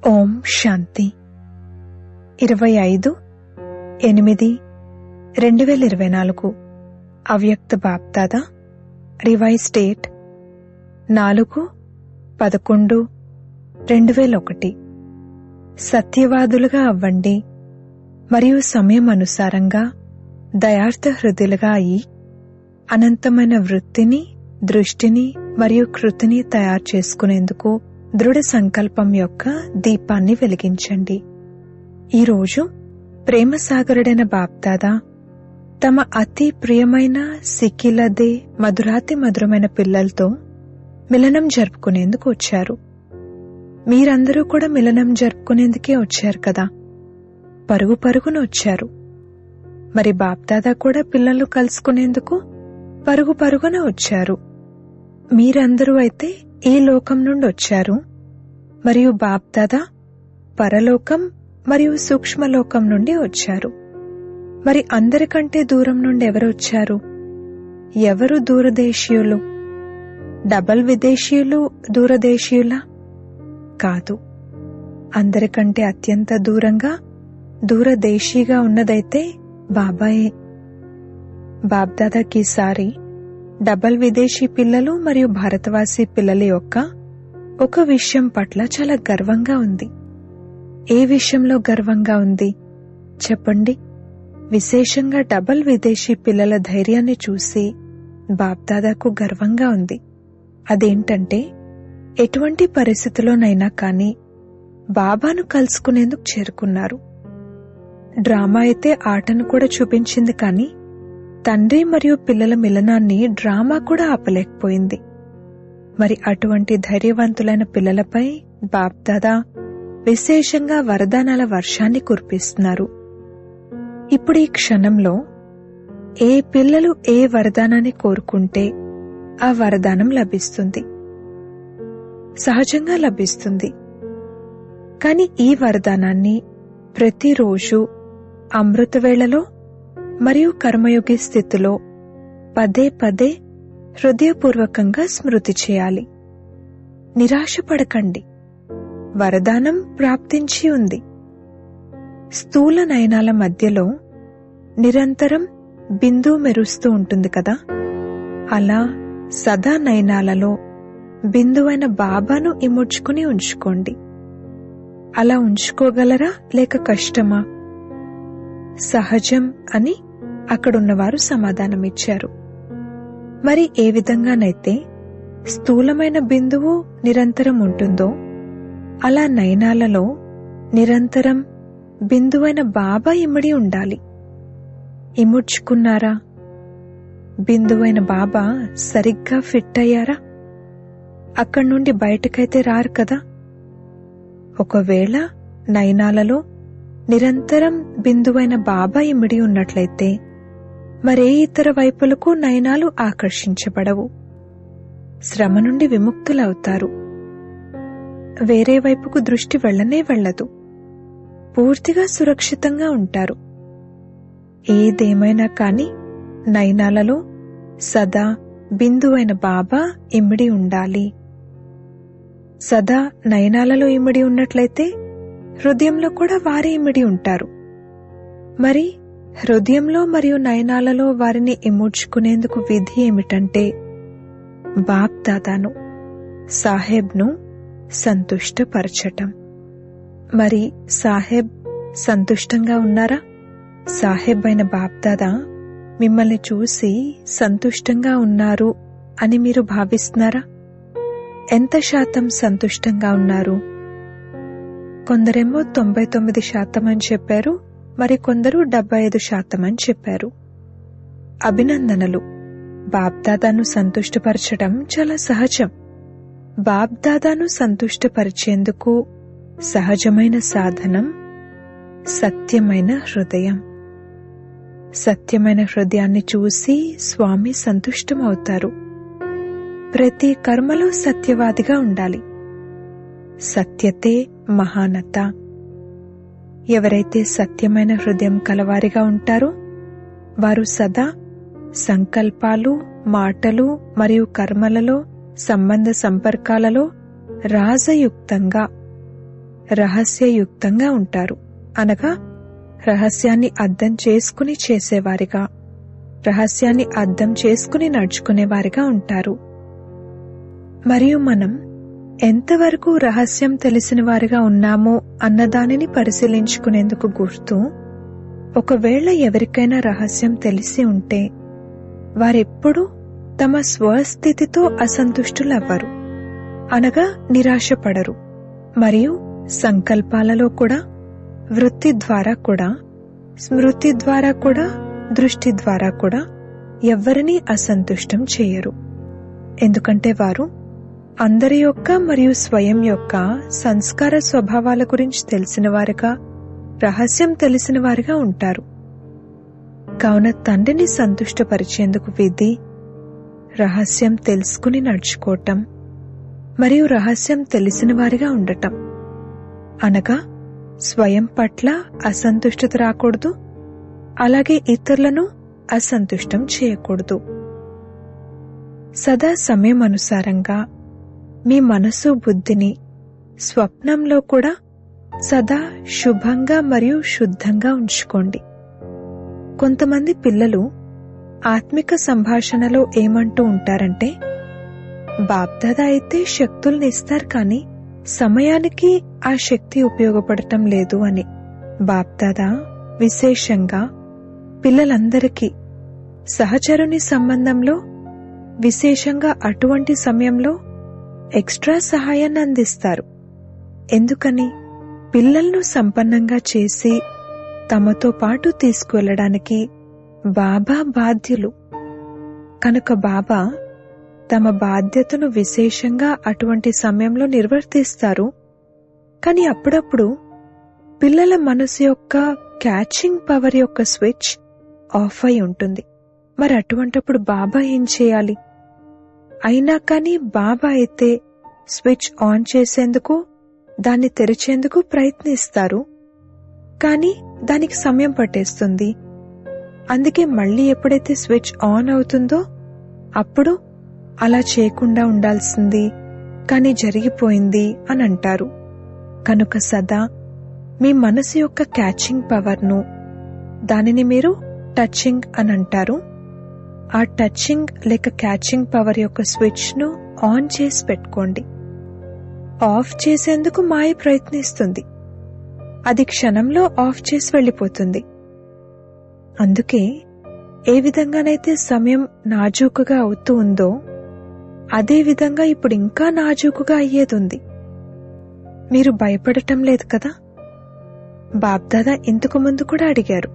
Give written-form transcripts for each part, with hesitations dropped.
ఓం శాంతి. 25/8/2024 అవ్యక్త BapDada revise date 4/11/2001. సత్యవాదులుగా అవ్వండి మరియు సమయం అనుసారంగా దయార్థ హృదయులుగా అయి అనంతమైన వృత్తిని, దృష్టిని మరియు కృతిని తయారు చేసుకునేందుకు దృఢ సంకల్పం యొక్క దీపాన్ని వెలిగించండి. ఈరోజు ప్రేమసాగరుడైన బాప్దాదా తమ అతి ప్రియమైన సిక్కిలదే మధురాతి మధురమైన పిల్లలతో మిలనం జరుపుకునేందుకు వచ్చారు. మీరందరూ కూడా మిలనం జరుపుకునేందుకే వచ్చారు కదా, పరుగు పరుగున వచ్చారు. మరి బాప్దాదా కూడా పిల్లలు కలుసుకునేందుకు పరుగు పరుగున వచ్చారు. మీరందరూ అయితే ఈ లోకం నుండి వచ్చారు, మరియు బాప్దాదా పరలోకం మరియు సూక్ష్మలోకం నుండి వచ్చారు. మరి అందరికంటే దూరం నుండి ఎవరు వచ్చారు? ఎవరు దూరదేశీయులు? డబల్ విదేశీయులు దూరదేశీయులా? కాదు. అందరికంటే అత్యంత దూరంగా దూరదేశీగా ఉన్నదైతే బాబాయే. బాప్దాదాకి ఈసారి డబల్ విదేశీ పిల్లలు మరియు భారతవాసీ పిల్లల యొక్క ఒక విషయం పట్ల చాలా గర్వంగా ఉంది. ఏ విషయంలో గర్వంగా ఉంది చెప్పండి? విశేషంగా డబల్ విదేశీ పిల్లల ధైర్యాన్ని చూసి బాప్దాదాకు గర్వంగా ఉంది. అదేంటంటే, ఎటువంటి పరిస్థితిలోనైనా కానీ బాబాను కలుసుకునేందుకు చేరుకున్నారు. డ్రామా అయితే ఆటను కూడా చూపించింది, కానీ తండ్రి మరియు పిల్లల మిలనాన్ని డ్రామా కూడా ఆపలేకపోయింది. మరి అటువంటి ధైర్యవంతులైన పిల్లలపై బాప్దాదా విశేషంగా వరదానాల వర్షాన్ని కురిపిస్తున్నారు. ఇప్పుడు ఈ క్షణంలో ఏ పిల్లలు ఏ వరదానాన్ని కోరుకుంటే ఆ వరదానం లభిస్తుంది, సహజంగా లభిస్తుంది. కాని ఈ వరదానాన్ని ప్రతిరోజు అమృతవేళలో మరియు కర్మయోగి స్థితిలో పదే పదే హృదయపూర్వకంగా స్మృతి చేయాలి. నిరాశపడకండి, వరదానం ప్రాప్తించి ఉంది. స్థూల నయనాల మధ్యలో నిరంతరం బిందువు మెరుస్తూ ఉంటుంది కదా, అలా సదా నయనాలలో బిందువైన బాబాను ఇముడ్చుకుని ఉంచుకోండి. అలా ఉంచుకోగలరా లేక కష్టమా? సహజం అని అక్కడున్నవారు సమాధానమిచ్చారు. మరి ఏ విధంగానైతే స్థూలమైన బిందువు నిరంతరం ఉంటుందో, అలా నయనాలలో నిరంతరం బిందువైన బాబా ఇమిడి ఉండాలి. ఇముడ్చుకున్నారా? బిందువైన బాబా సరిగ్గా ఫిట్ అయ్యారా? అక్కడి నుండి బయటకైతే రారు కదా. ఒకవేళ నయనాలలో నిరంతరం బిందువైన బాబా ఇమిడి ఉన్నట్లయితే మరే ఇతర వైపులకు నయనాలు ఆకర్షించబడవు. శ్రమ నుండి విముక్తులవుతారు. వేరే వైపుకు దృష్టి వెళ్లనే వెళ్లదు. పూర్తిగా సురక్షితంగా ఉంటారు. ఏదేమైనా కాని నయనాలలో సదా బిందువైన బాబా ఇమిడి ఉండాలి. సదా నయనాలలో ఇమిడి ఉన్నట్లయితే హృదయంలో కూడా వారే ఇమిడి ఉంటారు. మరి హృదయంలో మరియు నయనాలలో వారిని ఇముడ్చుకునేందుకు విధి ఏమిటంటే, బాప్దాదాను, సాహెబ్ను సంతుష్టపరచటం. మరి సాహెబ్ సంతుష్టంగా ఉన్నారా? సాహెబ్ అయిన బాప్దాదా మిమ్మల్ని చూసి సంతుష్టంగా ఉన్నారు అని మీరు భావిస్తున్నారా? ఎంత శాతం సంతుష్టంగా ఉన్నారు? కొందరేమో 99% అని చెప్పారు, మరి కొందరు 75% అని చెప్పారు. అభినందనలు. బాప్దాదాను సంతుష్టపరచడం చాలా సహజం. బాప్దాదాను సంతుష్టపరిచేందుకు సహజమైన సాధనం సత్యమైన హృదయం. సత్యమైన హృదయాన్ని చూసి స్వామి సంతుష్టమవుతారు. ప్రతి కర్మలో సత్యవాదిగా ఉండాలి. సత్యతే మహానత. ఎవరైతే సత్యమైన హృదయం కలవారిగా ఉంటారో వారు సదా సంకల్పాలు, మాటలు మరియు కర్మలలో, సంబంధ సంపర్కాలలో రాజయుక్తంగా రహస్యయుక్తంగా ఉంటారు. అనగా రహస్యాన్ని అర్థం చేసుకుని చేసేవారిగా, రహస్యాన్ని అర్థం చేసుకుని నడుచుకునేవారిగా ఉంటారు. మరియు మనం ఎంతవరకు రహస్యం తెలిసిన వారిగా ఉన్నామో అన్నదానిని పరిశీలించుకునేందుకు గుర్తు, ఒకవేళ ఎవరికైనా రహస్యం తెలిసి ఉంటే వారెప్పుడూ తమ స్వస్థితితో అసంతుష్టులవ్వరు, అనగా నిరాశపడరు. మరియు సంకల్పాలలో కూడా, వృత్తి ద్వారా కూడా, స్మృతి ద్వారా కూడా, దృష్టి ద్వారా కూడా ఎవ్వరినీ అసంతుష్టం చేయరు. ఎందుకంటే వారు అందరి యొక్క మరియు స్వయం యొక్క సంస్కార స్వభావాల గురించి తెలిసిన వారిగా, రహస్యం తెలిసిన వారిగా ఉంటారు. కావున తండ్రిని సంతుష్టపరిచేందుకు విధి రహస్యం తెలుసుకుని నడుచుకోవటం మరియు రహస్యం తెలిసిన వారిగా ఉండటం. అనగా స్వయం పట్ల అసంతుష్టత రాకూడదు, అలాగే ఇతరులను అసంతుష్టం చేయకూడదు. సదా సమయం అనుసారంగా మీ మనసు బుద్ధిని స్వప్నంలో కూడా సదా శుభంగా మరియు శుద్ధంగా ఉంచుకోండి. కొంతమంది పిల్లలు ఆత్మిక సంభాషణలో ఏమంటూ ఉంటారంటే, బాప్దాదా అయితే శక్తుల్ని ఇస్తారు కానీ సమయానికి ఆ శక్తి ఉపయోగపడటం లేదు అని. బాప్దాదా విశేషంగా పిల్లలందరికీ సహచరుని సంబంధంలో, విశేషంగా అటువంటి సమయంలో ఎక్స్ట్రా సహాయాన్ని అందిస్తారు. ఎందుకని? పిల్లలను సంపన్నంగా చేసి తమతో పాటు తీసుకువెళ్లడానికి బాబా బాధ్యులు. కనుక బాబా తమ బాధ్యతను విశేషంగా అటువంటి సమయంలో నిర్వర్తిస్తారు. కానీ అప్పుడప్పుడు పిల్లల మనసు యొక్క క్యాచింగ్ పవర్ యొక్క స్విచ్ ఆఫ్ అయి ఉంటుంది. మరి అటువంటప్పుడు బాబా ఏం చేయాలి? అయినా కానీ బాబా అయితే స్విచ్ ఆన్ చేసేందుకు, దాన్ని తెరిచేందుకు ప్రయత్నిస్తారు. కానీ దానికి సమయం పట్టేస్తుంది. అందుకే మళ్ళీ ఎప్పుడైతే స్విచ్ ఆన్ అవుతుందో అప్పుడు అలా చేయకుండా ఉండాల్సింది, కానీ జరిగిపోయింది అని అంటారు. కనుక సదా మీ మనసు యొక్క క్యాచింగ్ పవర్ను, దానిని మీరు టచింగ్ అని అంటారు, ఆ టచింగ్ లేక క్యాచింగ్ పవర్ యొక్క స్విచ్ ను ఆన్ చేసి పెట్టుకోండి. ఆఫ్ చేసేందుకు మాయ ప్రయత్నిస్తుంది, అది క్షణంలో ఆఫ్ చేసి వెళ్ళిపోతుంది. అందుకే ఏ విధంగానైతే సమయం నాజూకుగా అవుతూ ఉందో అదే విధంగా ఇప్పుడు ఇంకా నాజూకుగా అయ్యేదుంది. మీరు భయపడటం లేదు కదా? బాప్దాదా ఇంతకు ముందు కూడా అడిగారు,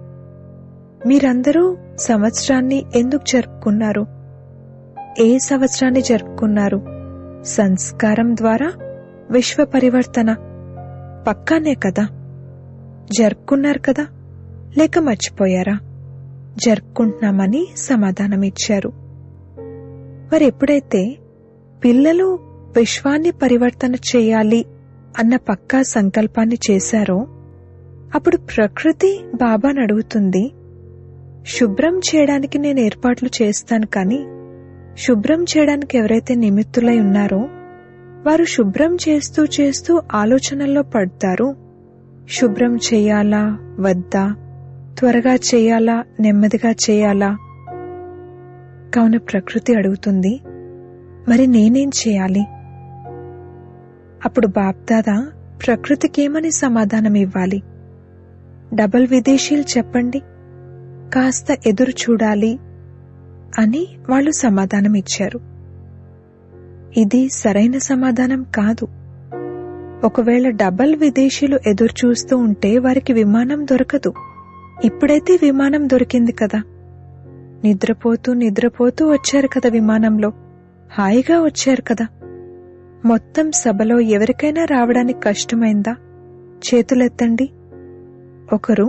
మీరందరూ సంవత్సరాన్ని ఎందుకు జరుపుకున్నారు? ఏ సంవత్సరాన్ని జరుపుకున్నారు? సంస్కారం ద్వారా విశ్వ పరివర్తన పక్కానే కదా? జరుపుకున్నారు కదా? లేక మర్చిపోయారా? జరుపుకుంటున్నామని సమాధానమిచ్చారు. మరి ఎప్పుడైతే పిల్లలు విశ్వాన్ని పరివర్తన చేయాలి అన్న పక్కా సంకల్పాన్ని చేశారో అప్పుడు ప్రకృతి బాబాను అడుగుతుంది, శుభ్రం చేయడానికి నేను ఏర్పాట్లు చేస్తాను, కానీ శుభ్రం చేయడానికి ఎవరైతే నిమిత్తులై ఉన్నారో వారు శుభ్రం చేస్తూ చేస్తూ ఆలోచనల్లో పడతారు. శుభ్రం చేయాలా వద్దా, త్వరగా చేయాలా నెమ్మదిగా చేయాలా? కావున ప్రకృతి అడుగుతుంది, మరి నేనేం చేయాలి? అప్పుడు బాప్దాదా ప్రకృతికేమని సమాధానం ఇవ్వాలి? డబల్ విదేశీలు చెప్పండి, కాస్త ఎదురు చూడాలి అని వాళ్ళు సమాధానం ఇచ్చారు. ఇది సరైన సమాధానం కాదు. ఒకవేళ డబల్ విదేశీలు ఎదురు చూస్తూ ఉంటే వారికి విమానం దొరకదు. ఇప్పుడైతే విమానం దొరికింది కదా, నిద్రపోతూ నిద్రపోతూ వచ్చారు కదా, విమానంలో హాయిగా వచ్చారు కదా. మొత్తం సభలో ఎవరికైనా రావడానికి కష్టమైందా? చేతులెత్తండి. ఒకరు,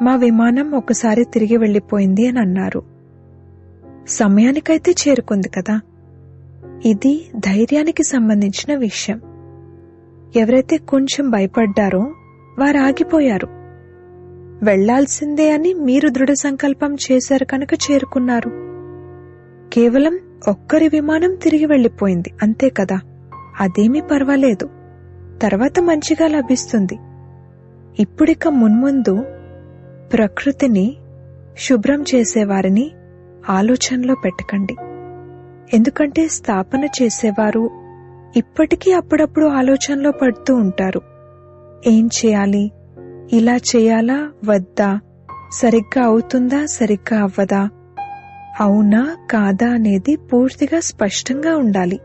మా విమానం ఒకసారి తిరిగి వెళ్లిపోయింది అని అన్నారు. సమయానికైతే చేరుకుంది కదా. ఇది ధైర్యానికి సంబంధించిన విషయం. ఎవరైతే కొంచెం భయపడ్డారో వారు ఆగిపోయారు. వెళ్లాల్సిందే అని మీరు దృఢ సంకల్పం చేశారు కనుక చేరుకున్నారు. కేవలం ఒక్కరి విమానం తిరిగి వెళ్లిపోయింది అంతే కదా, అదేమీ పర్వాలేదు. తర్వాత మంచిగా లభిస్తుంది. ఇప్పుడిక మున్ముందు ప్రకృతిని శుభ్రం చేసేవారిని ఆలోచనలో పెట్టకండి. ఎందుకంటే స్థాపన చేసేవారు ఇప్పటికీ అప్పుడప్పుడు ఆలోచనలో పడుతూ ఉంటారు. ఏం చేయాలి, ఇలా చేయాలా వద్దా, సరిగ్గా అవుతుందా సరిగ్గా అవ్వదా, అవునా కాదా అనేది పూర్తిగా స్పష్టంగా ఉండాలి.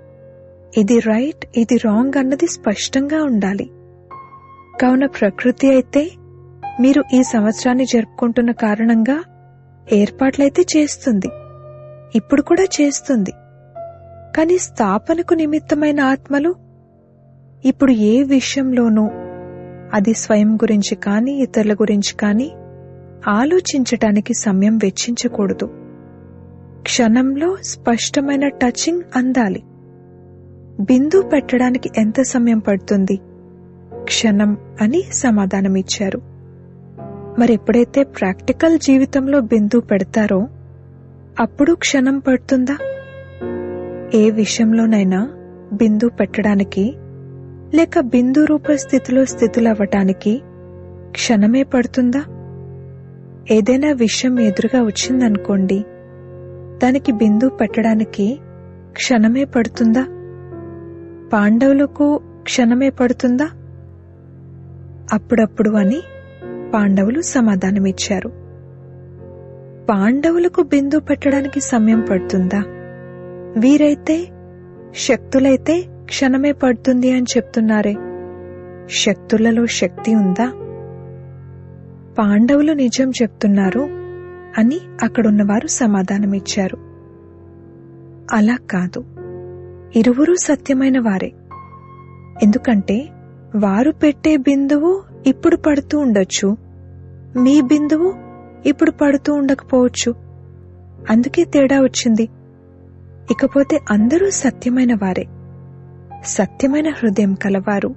ఇది రైట్ ఇది రాంగ్ అన్నది స్పష్టంగా ఉండాలి. కావున ప్రకృతి అయితే మీరు ఈ సంవత్సరాన్ని జరుపుకుంటున్న కారణంగా ఏర్పాట్లయితే చేస్తుంది, ఇప్పుడు కూడా చేస్తుంది. కాని స్థాపనకు నిమిత్తమైన ఆత్మలు ఇప్పుడు ఏ విషయంలోనూ, అది స్వయం గురించి కానీ ఇతరుల గురించి కానీ ఆలోచించటానికి సమయం వెచ్చించకూడదు. క్షణంలో స్పష్టమైన టచింగ్ అందాలి. బిందు పెట్టడానికి ఎంత సమయం పడుతుంది? క్షణం అని సమాధానమిచ్చారు. మరెప్పుడైతే ప్రాక్టికల్ జీవితంలో బిందు పెడతారో అప్పుడు క్షణం పడుతుందా? ఏ విషయంలోనైనా బిందు పెట్టడానికి లేక బిందు రూప స్థితిలో స్థితులవ్వటానికి క్షణమే పడుతుందా? ఏదైనా విషయం ఎదురుగా వచ్చిందనుకోండి, దానికి బిందు పెట్టడానికి క్షణమే పడుతుందా? పాండవులకు క్షణమే పడుతుందా? అప్పుడప్పుడు అని పాండవులు సమాధానమిచ్చారు. పాండవులకు బిందు పెట్టడానికి సమయం పడుతుందా? వీరైతే శక్తులైతే క్షణమే పడుతుంది అని చెప్తున్నారే, శక్తులలో శక్తి ఉందా? పాండవులు నిజం చెప్తున్నారు అని అక్కడున్నవారు సమాధానమిచ్చారు. అలా కాదు, ఇరువురూ సత్యమైన వారే. ఎందుకంటే వారు పెట్టే బిందువు ఇప్పుడు పడుతూ ఉండొచ్చు, మీ బిందువు ఇప్పుడు పడుతూ ఉండకపోవచ్చు. అందుకే తేడా వచ్చింది. ఇకపోతే అందరూ సత్యమైన వారే, సత్యమైన హృదయం కలవారు.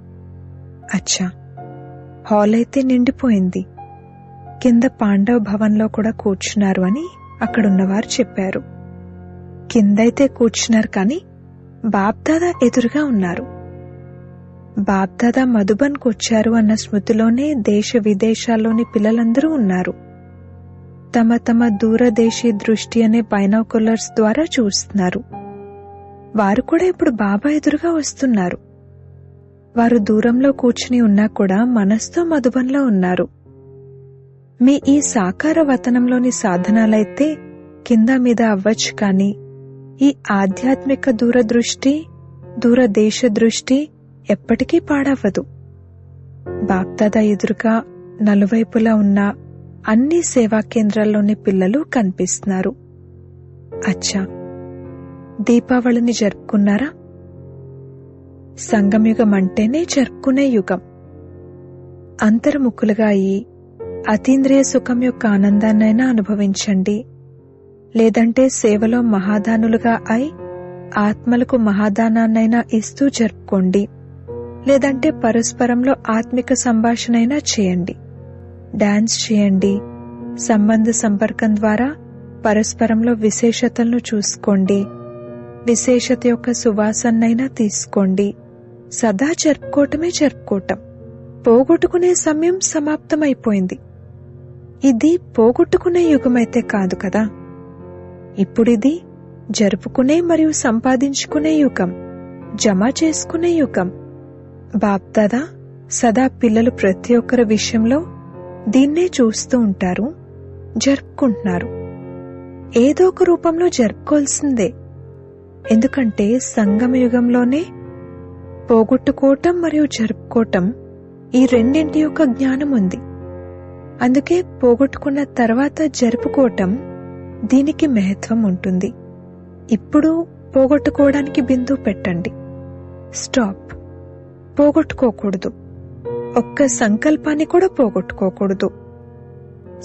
అచ్చా, హాల్ అయితే నిండిపోయింది, కింద పాండవ భవన్లో కూడా కూర్చున్నారు అని అక్కడున్నవారు చెప్పారు. కిందైతే కూర్చున్నారు కాని బాప్దాదా ఎదురుగా ఉన్నారు. బాప్దాదా మధుబన్కు వచ్చారు అన్న స్మృతిలోనే దేశ విదేశాల్లోని పిల్లలందరూ ఉన్నారు. తమ తమ దూరదేశీ దృష్టి అనే బైనాకులర్స్ ద్వారా చూస్తున్నారు. వారు కూడా ఇప్పుడు బాబా ఎదురుగా వస్తున్నారు. వారు దూరంలో కూర్చుని ఉన్నా కూడా మనస్తో మధుబన్లో ఉన్నారు. మీ ఈ సాకార వతనంలోని సాధనాలైతే కింద మీద అవ్వచ్చు కాని ఈ ఆధ్యాత్మిక దూరదృష్టి దూరదేశ దృష్టి ఎప్పటికీ పాడవ్వదు. బాప్దాదా ఎదురుగా నలువైపులా ఉన్న అన్ని సేవా కేంద్రాల్లోని పిల్లలు కనిపిస్తున్నారు. అచ్చా, దీపావళిని జరుపుకున్నారా? సంగమయుగం అంటేనే జరుపుకునే యుగం. అంతర్ముఖులుగా అయి అతీంద్రియ సుఖం యొక్క ఆనందాన్నైనా అనుభవించండి, లేదంటే సేవలో మహాదానులుగా అయి ఆత్మలకు మహాదానాన్నైనా ఇస్తూ జరుపుకోండి, లేదంటే పరస్పరంలో ఆత్మిక సంభాషణైనా చేయండి, డాన్స్ చేయండి. సంబంధ సంపర్కం ద్వారా పరస్పరంలో విశేషతలను చూసుకోండి, విశేషత యొక్క సువాసనైనా తీసుకోండి. సదా జరుపుకోవటమే జరుపుకోవటం. పోగొట్టుకునే సమయం సమాప్తమైపోయింది. ఇది పోగొట్టుకునే యుగమైతే కాదు కదా. ఇప్పుడిది జరుపుకునే మరియు సంపాదించుకునే యుగం, జమ చేసుకునే యుగం. బాప్దాదా సదా పిల్లలు ప్రతి ఒక్కరి విషయంలో దీన్నే చూస్తూ ఉంటారు, జరుపుకుంటున్నారు. ఏదో ఒక రూపంలో జరుపుకోవాల్సిందే. ఎందుకంటే సంగమయుగంలోనే పోగొట్టుకోవటం మరియు జరుపుకోవటం ఈ రెండింటి యొక్క జ్ఞానం ఉంది. అందుకే పోగొట్టుకున్న తర్వాత జరుపుకోవటం దీనికి మహత్వం ఉంటుంది. ఇప్పుడు పోగొట్టుకోవడానికి బిందు పెట్టండి. స్టాప్. పోగొట్టుకోకూడదు. ఒక్క సంకల్పాన్ని కూడా పోగొట్టుకోకూడదు.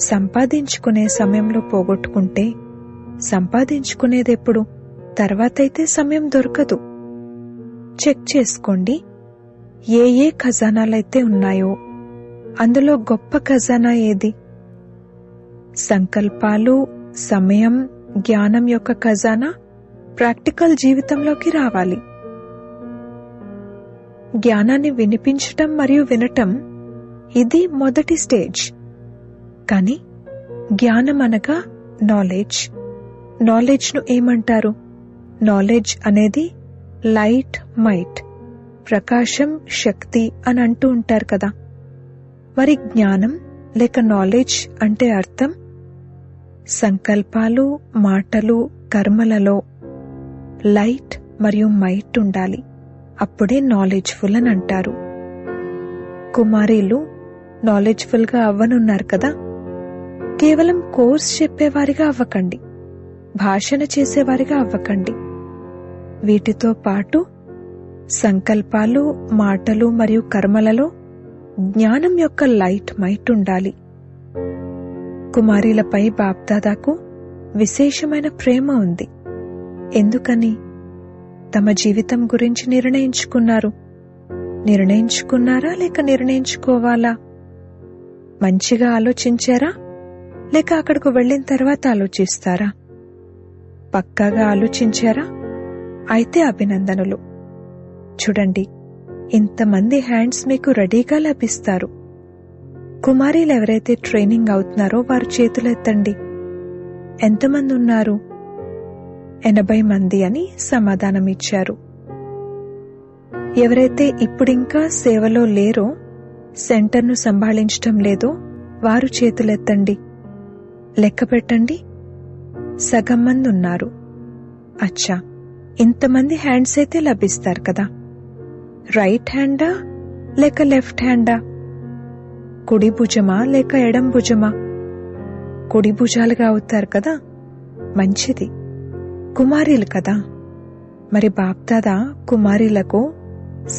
సంపాదించుకునే సమయంలో పోగొట్టుకుంటే సంపాదించుకునేదెప్పుడు? తర్వాతైతే సమయం దొరకదు. చెక్ చేసుకోండి. ఏ ఏ ఖజానాలైతే ఉన్నాయో అందులో గొప్ప ఖజానా ఏది? సంకల్పాలు, సమయం, జ్ఞానం యొక్క ఖజానా ప్రాక్టికల్ జీవితంలోకి రావాలి. జ్ఞానాన్ని వినిపించటం మరియు వినటం ఇది మొదటి స్టేజ్. కాని జ్ఞానం అనగా నాలెడ్జ్. నాలెడ్జ్ను ఏమంటారు? నాలెడ్జ్ అనేది లైట్, మైట్, ప్రకాశం, శక్తి అని అంటూ ఉంటారు కదా. మరి జ్ఞానం లేక నాలెడ్జ్ అంటే అర్థం సంకల్పాలు, మాటలు, కర్మలలో లైట్ మరియు మైట్ ఉండాలి. అప్పుడే నాలెడ్జ్ఫుల్ అని అంటారు. కుమారీలు నాలెడ్జ్ఫుల్ గా అవ్వనున్నారు కదా. కేవలం కోర్స్ చెప్పేవారిగా అవ్వకండి, భాషణ చేసేవారిగా అవ్వకండి. వీటితో పాటు సంకల్పాలు, మాటలు మరియు కర్మలలో జ్ఞానం యొక్క లైట్ మైట్ ఉండాలి. కుమారీలపై బాప్దాదాకు విశేషమైన ప్రేమ ఉంది. ఎందుకని? తమ జీవితం గురించి నిర్ణయించుకున్నారు. నిర్ణయించుకున్నారా లేక నిర్ణయించుకోవాలా? మంచిగా ఆలోచించారా లేక అక్కడకు వెళ్లిన తర్వాత ఆలోచిస్తారా? పక్కాగా ఆలోచించారా? అయితే అభినందనలు. చూడండి, ఇంతమంది హ్యాండ్స్ మీకు రెడీగా లభిస్తారు. కుమారీలు ఎవరైతే ట్రైనింగ్ అవుతున్నారో వారు చేతులెత్తండి. ఎంతమంది ఉన్నారు? 80 మంది అని సమాధానమిచ్చారు. ఎవరైతే ఇప్పుడింకా సేవలో లేరో, సెంటర్ను సంభాళించటం లేదో వారు చేతులెత్తండి. లెక్క పెట్టండి. సగం మంది ఉన్నారు. అచ్చా, ఇంతమంది హ్యాండ్స్ అయితే లభిస్తారు కదా. రైట్ హ్యాండా లేక లెఫ్ట్ హ్యాండా? కుడి భుజమా లేక ఎడం భుజమా? కుడి భుజాలుగా అవుతారు కదా. మంచిది, కుమారీలు కదా. మరి బాప్దాదా కుమారీలకు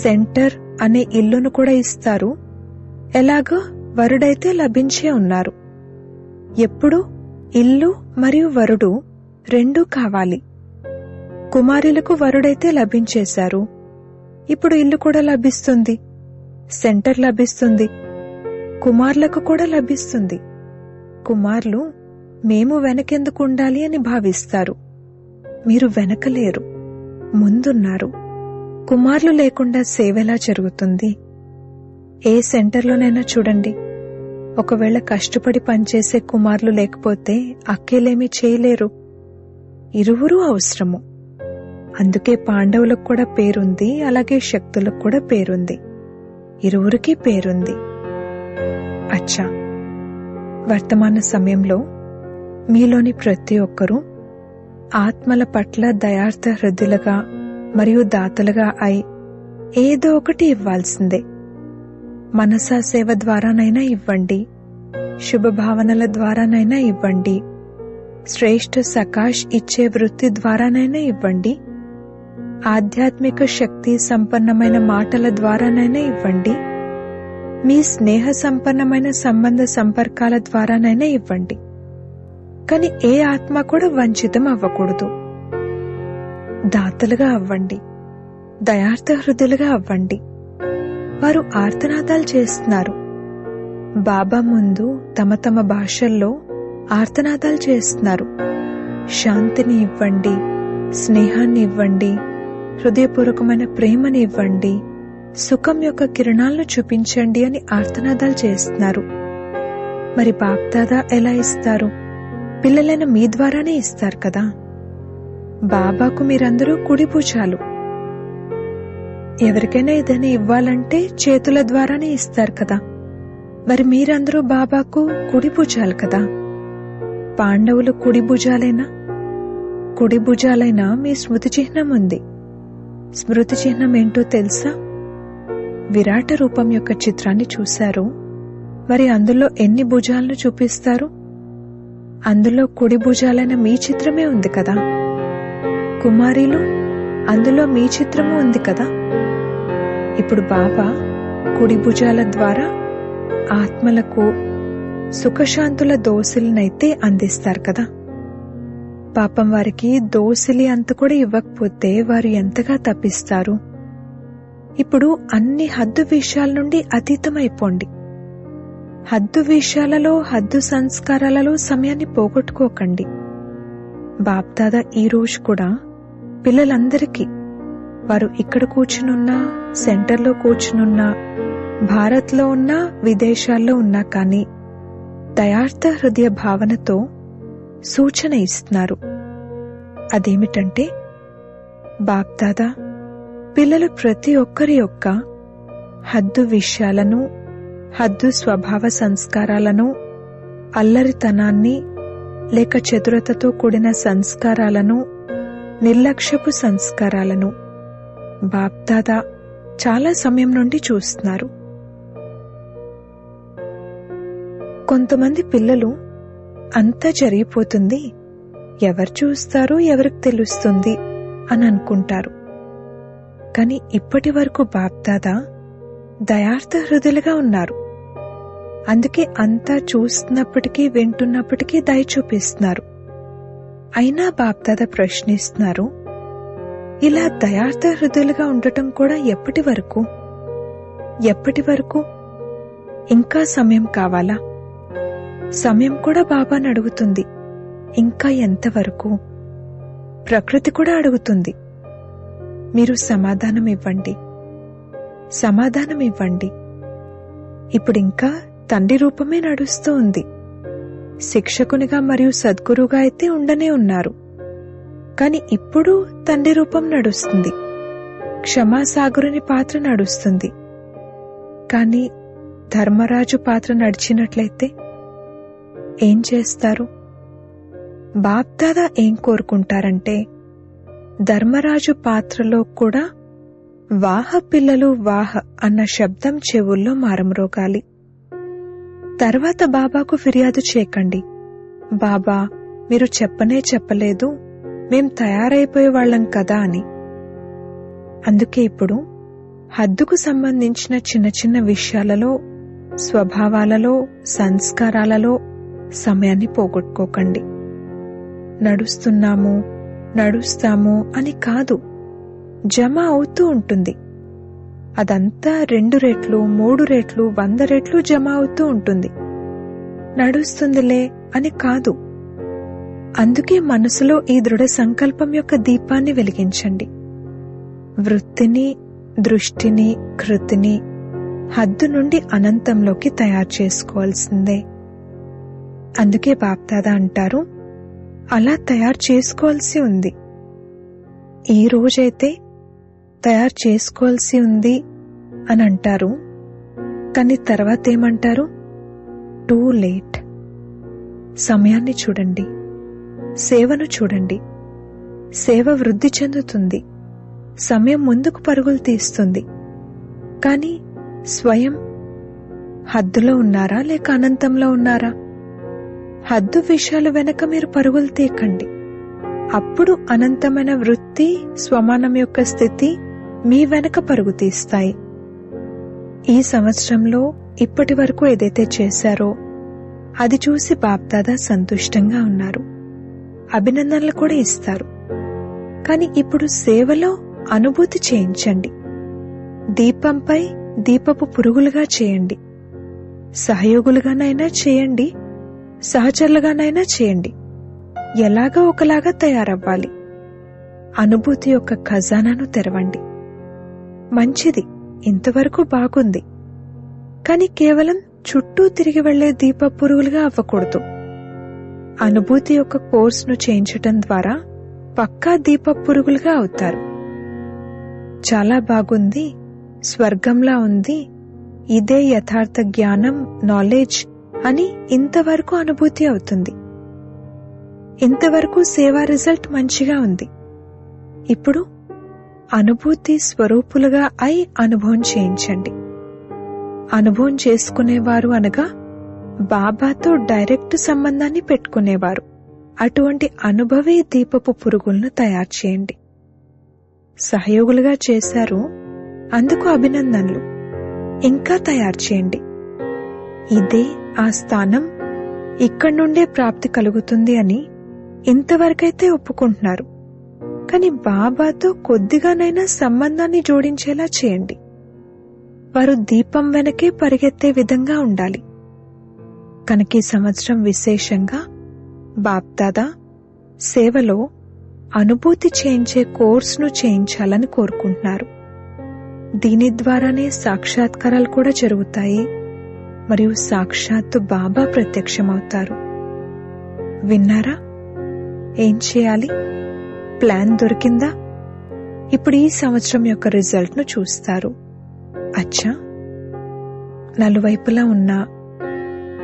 సెంటర్ అనే ఇల్లును కూడా ఇస్తారు. ఎలాగో వరుడైతే లభించే ఉన్నారు. ఎప్పుడు ఇల్లు మరియు వరుడు రెండూ కావాలి. కుమారీలకు వరుడైతే లభించేశారు. ఇప్పుడు ఇల్లు కూడా లభిస్తుంది, సెంటర్ లభిస్తుంది, కుమారులకు కూడా లభిస్తుంది. కుమారులు మేము వెనకెందుకు ఉండాలి అని భావిస్తారు. మీరు వెనకలేరు, ముందున్నారు. కుమారులు లేకుండా సేవెలా జరుగుతుంది? ఏ సెంటర్లోనైనా చూడండి, ఒకవేళ కష్టపడి పనిచేసే కుమారులు లేకపోతే అక్కేలేమీ చేయలేరు. ఇరువురూ అవసరము. అందుకే పాండవులకు కూడా పేరుంది, అలాగే శక్తులకు కూడా పేరుంది. ఇరువురికి పేరుంది. అచ్చా, వర్తమాన సమయంలో మీలోని ప్రతి ఒక్కరూ ఆత్మల పట్ల దయార్థ హృదయులుగా మరియు దాతలుగా అయి ఏదో ఒకటి ఇవ్వాల్సిందే. మనసా సేవ ద్వారానైనా ఇవ్వండి, శుభభావనల ద్వారానైనా ఇవ్వండి, శ్రేష్ఠ సకాష్ ఇచ్చే వృత్తి ద్వారానైనా ఇవ్వండి, ఆధ్యాత్మిక శక్తి సంపన్నమైన మాటల ద్వారానైనా ఇవ్వండి, మీ స్నేహ సంపన్నమైన సంబంధ సంపర్కాల ద్వారానైనా ఇవ్వండి. కాని ఏ ఆత్మ కూడా వంచితం అవ్వకూడదు. దాతలుగా అవ్వండి, దయార్థ హృదయులుగా అవ్వండి. వారు ఆర్తనాదాలు చేస్తున్నారు. బాబా ముందు తమ తమ భాషల్లో ఆర్తనాదాలు చేస్తున్నారు. శాంతిని ఇవ్వండి, స్నేహాన్ని ఇవ్వండి, హృదయపూర్వకమైన ప్రేమని ఇవ్వండి, సుఖం యొక్క కిరణాలను చూపించండి అని ఆర్తనాదాలు చేస్తున్నారు. మరి బాప్దాదా ఎలా ఇస్తారు? పిల్లలైన మీ ద్వారానే ఇస్తారు కదా. బాబాకు మీరందరూ కుడి భుజాలు. ఎవరికైనా ఏదైనా ఇవ్వాలంటే చేతుల ద్వారానే ఇస్తారు కదా. మరి మీరందరూ బాబాకు కుడి భుజాలు కదా. పాండవులు కుడి భుజాలైనా? కుడి భుజాలైనా మీ స్మృతి చిహ్నం ఉంది. స్మృతి చిహ్నం ఏంటో తెలుసా? విరాట రూపం యొక్క చిత్రాన్ని చూశారు. మరి అందులో ఎన్ని భుజాలను చూపిస్తారు? అందులో కుడి భుజాలైన మీ చిత్రమే ఉంది కదా. కుమారీలు, అందులో మీ చిత్రము ఉంది కదా. ఇప్పుడు బాబా కుడి భుజాల ద్వారా ఆత్మలకు సుఖశాంతుల దోసిలినైతే అందిస్తారు కదా. పాపం వారికి దోసిలి అంత కూడా ఇవ్వకపోతే వారు ఎంతగా తప్పిస్తారు. ఇప్పుడు అన్ని హద్దు విషయాల నుండి అతీతమైపోండి. హద్దు విషయాలలో, హద్దు సంస్కారాలలో సమయాన్ని పోగొట్టుకోకండి. బాప్దాదా ఈ రోజు కూడా పిల్లలందరికీ వారు ఇక్కడ కూర్చునున్నా, సెంటర్లో కూర్చునున్నా, భారత్లో ఉన్నా, విదేశాల్లో ఉన్నా కానీ దయార్థ హృదయ భావనతో సూచన ఇస్తున్నారు. అదేమిటంటే, బాప్దాదా పిల్లలు ప్రతి ఒక్కరి యొక్క హద్దు విషయాలను, హద్దు స్వభావ సంస్కారాలను, అల్లరితనాన్ని లేక చతురతతో కూడిన సంస్కారాలను, నిర్లక్ష్యపు సంస్కారాలను బాప్దాదా చాలా సమయం నుండి చూస్తున్నారు. కొంతమంది పిల్లలు అంతా జరిగిపోతుంది, ఎవరు చూస్తారో ఎవరికి తెలుస్తుంది అని అనుకుంటారు. కాని ఇప్పటి వరకు బాప్దాదా దయార్థ హృదయులుగా ఉన్నారు. అందుకే అంతా చూస్తున్నప్పటికీ, వింటున్నప్పటికీ దయ చూపిస్తున్నారు. అయినా బాప్దాదా ప్రశ్నిస్తున్నారు, ఇలా దయార్థ హృదయులుగా ఉండటం కూడా ఎప్పటి వరకు? ఎప్పటి వరకు? ఇంకా సమయం కావాలా? సమయం కూడా బాబాను అడుగుతుంది, ఇంకా ఎంతవరకు? ప్రకృతి కూడా అడుగుతుంది, మీరు సమాధానం ఇవ్వండి, సమాధానం ఇవ్వండి. ఇప్పుడింకా తండ్రి రూపమే నడుస్తూ ఉంది. శిక్షకునిగా మరియు సద్గురుగా అయితే ఉండనే ఉన్నారు. కాని ఇప్పుడు తండ్రి రూపం నడుస్తుంది, క్షమాసాగరుని పాత్ర నడుస్తుంది. కాని ధర్మరాజు పాత్ర నడిచినట్లయితే ఏం చేస్తారు? బాప్దాదా ఏం కోరుకుంటారంటే, ధర్మరాజు పాత్రలో కూడా వాహ పిల్లలు వాహ అన్న శబ్దం చెవుల్లో మారుమ్రోగాలి. తర్వాత బాబాకు ఫిర్యాదు చేయకండి, బాబా మీరు చెప్పనే చెప్పలేదు, మేం తయారైపోయే వాళ్ళం కదా అని. అందుకే ఇప్పుడు హద్దుకు సంబంధించిన చిన్న చిన్న విషయాలలో, స్వభావాలలో, సంస్కారాలలో సమయాన్ని పోగొట్టుకోకండి. నడుస్తున్నాము, నడుస్తాము అని కాదు, జమ అవుతూ ఉంటుంది. అదంతా 2 రెట్లు, 3 రెట్లు, 100 రెట్లు జమ అవుతూ ఉంటుంది. నడుస్తుందిలే అని కాదు. అందుకే మనసులో ఈ దృఢ సంకల్పం యొక్క దీపాన్ని వెలిగించండి. వృత్తిని, దృష్టిని, కృతిని హద్దు నుండి అనంతంలోకి తయారు చేసుకోవాల్సిందే. అందుకే బాప్దాదా అంటారు, అలా తయారు చేసుకోవాల్సి ఉంది. ఈ రోజైతే తయారు చేసుకోవాల్సి ఉంది అని అంటారు. కానీ తర్వాత ఏమంటారు? Too late. సమయాన్ని చూడండి, సేవను చూడండి. సేవ వృద్ధి చెందుతుంది, సమయం ముందుకు పరుగులు తీస్తుంది. కాని స్వయం హద్దులో ఉన్నారా లేక అనంతంలో ఉన్నారా? హద్దు విషయాల వెనక మీరు పరుగులు తీయకండి. అప్పుడు అనంతమైన వృత్తి, స్వమానం యొక్క స్థితి మీ వెనక పరుగు తీస్తాయి. ఈ సంవత్సరంలో ఇప్పటి వరకు ఏదైతే చేశారో అది చూసి బాప్దాదా సంతుష్టంగా ఉన్నారు, అభినందనలు కూడా ఇస్తారు. కాని ఇప్పుడు సేవలో అనుభూతి చేయించండి. దీపంపై దీపపు పురుగులుగా చేయండి. సహయోగులుగానైనా చేయండి, సహచరులుగానైనా చేయండి. ఎలాగా ఒకలాగా తయారవ్వాలి. అనుభూతి యొక్క ఖజానాను తెరవండి. మంచిది, ఇంతవరకు బాగుంది. కాని కేవలం చుట్టూ తిరిగి వెళ్లే దీప పురుగులుగా అవ్వకూడదు. అనుభూతి యొక్క కోర్సును చేయించటం ద్వారా పక్కా దీప పురుగులుగా అవుతారు. చాలా బాగుంది, స్వర్గంలా ఉంది, ఇదే యథార్థ జ్ఞానం, నాలెడ్జ్ అని ఇంతవరకు అనుభూతి అవుతుంది. ఇంతవరకు సేవా రిజల్ట్ మంచిగా ఉంది. ఇప్పుడు అనుభూతి స్వరూపులుగా అయి అనుభవం చేయించండి. అనుభవం చేసుకునేవారు అనగా బాబాతో డైరెక్ట్ సంబంధాన్ని పెట్టుకునేవారు. అటువంటి అనుభవీ దీపపు పురుగులను తయారు చేయండి. సహయోగులుగా చేశారు, అందుకు అభినందనలు. ఇంకా తయారు చేయండి. ఇదే ఆ స్థానం, ఇక్కడి నుండే ప్రాప్తి కలుగుతుంది అని ఇంతవరకైతే ఒప్పుకుంటున్నారు. కాని బాబాతో కొద్దిగానైనా సంబంధాన్ని జోడించేలా చేయండి. వారు దీపం వెనకే పరిగెత్తే విధంగా ఉండాలి. కనుక ఈ సంవత్సరం విశేషంగా బాప్దాదా సేవలో అనుభూతి చేయించే కోర్సును చేయించాలని కోరుకుంటున్నారు. దీని ద్వారానే సాక్షాత్కారాలు కూడా జరుగుతాయి మరియు సాక్షాత్తు బాబా ప్రత్యక్షమవుతారు. విన్నారా? ఏం చేయాలి? ప్లాన్ దొరికిందా? ఇప్పుడు ఈ సంవత్సరం యొక్క రిజల్ట్ ను చూస్తారు. అచ్చా, నలువైపులా ఉన్న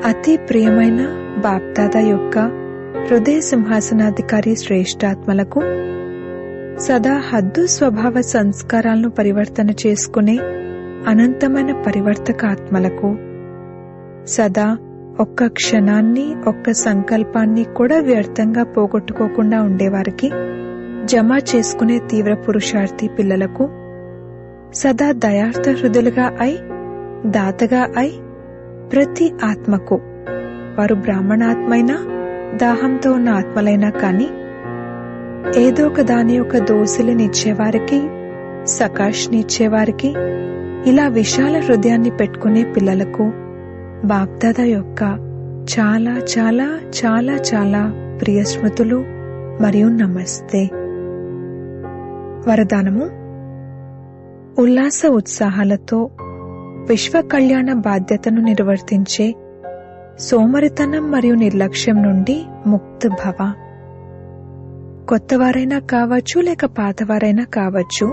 అతి ప్రియమైన బాప్దాదా యొక్క హృదయ సింహాసనాధికారి శ్రేష్ఠాత్మలకు, సదా హద్దు స్వభావ సంస్కారాలను పరివర్తన చేసుకునే అనంతమైన పరివర్తక ఆత్మలకు, సదా ఒక్క క్షణాన్ని ఒక్క సంకల్పాన్ని కూడా వ్యర్థంగా పోగొట్టుకోకుండా ఉండేవారికి, జమ చేసుకునే తీవ్ర పురుషార్థి పిల్లలకు, సదా దయార్థ హృదయులుగా అయి దాతగా అయి ప్రతి ఆత్మకు, వారు బ్రాహ్మణాత్మైనా దాహంతో ఉన్న ఆత్మలైనా కాని ఏదో ఒక దాని యొక్క దోసిలినిచ్చేవారికి, సకాష్నిచ్చేవారికి, ఇలా విశాల హృదయాన్ని పెట్టుకునే పిల్లలకు బాప్దాదా యొక్క చాలా చాలా చాలా చాలా ప్రియ స్మృతులు మరియు నమస్తే. వరదానము: ఉల్లాస ఉత్సాహాలతో విశ్వ కళ్యాణ బాధ్యతను నిర్వర్తించే సోమరితనం మరియు నిర్లక్ష్యం నుండి ముక్త భవ. కొత్తవారైనా కావచ్చు లేక పాతవారైనా కావచ్చు,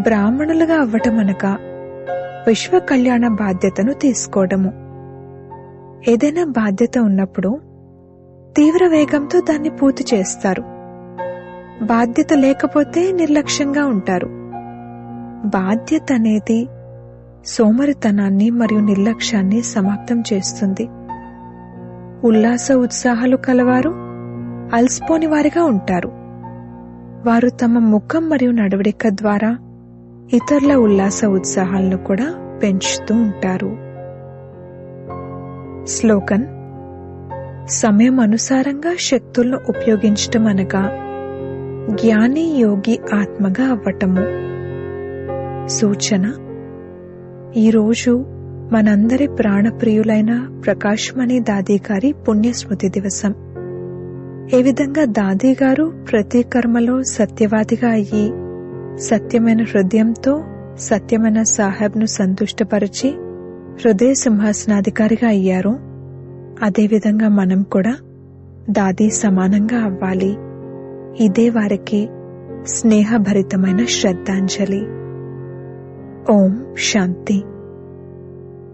బ్రాహ్మణులుగా అవ్వటం అనగా విశ్వ కళ్యాణ బాధ్యతను తీసుకోవడము. ఏదైనా బాధ్యత ఉన్నప్పుడు తీవ్ర వేగంతో దాన్ని పూర్తి చేస్తారు. బాధ్యత లేకపోతే నిర్లక్ష్యంగా ఉంటారు. బాధ్యత అనేది సోమరితనాన్ని మరియు నిర్లక్ష్యాన్ని సమాప్తం చేస్తుంది. ఉల్లాస ఉత్సాహాలు కలవారు అలసిపోని వారిగా ఉంటారు. వారు తమ ముఖం మరియు నడవడిక ద్వారా ఇతరుల ఉల్లాస ఉత్సాహాలను కూడా పెంచుతూ ఉంటారు. స్లోగన్: సమయం అనుసారంగా శక్తులను ఉపయోగించటం అనగా జ్ఞాని యోగి ఆత్మగా అవ్వటము. సూచన: ఈరోజు మనందరి ప్రాణప్రియులైన ప్రకాశ్మణి దాదీ గారి పుణ్యస్మృతి దివసం. ఏ విధంగా దాదీ గారు ప్రతి కర్మలో సత్యవాదిగా అయ్యి సత్యమైన హృదయంతో సత్యమైన సాహెబ్ను సంతుష్టపరిచి హృదయ సింహాసనాధికారిగా అయ్యారో, అదేవిధంగా మనం కూడా దాదీ సమానంగా అవ్వాలి. ఇదే వారికి స్నేహభరితమైన శ్రద్ధాంజలి. ఓం శాంతి.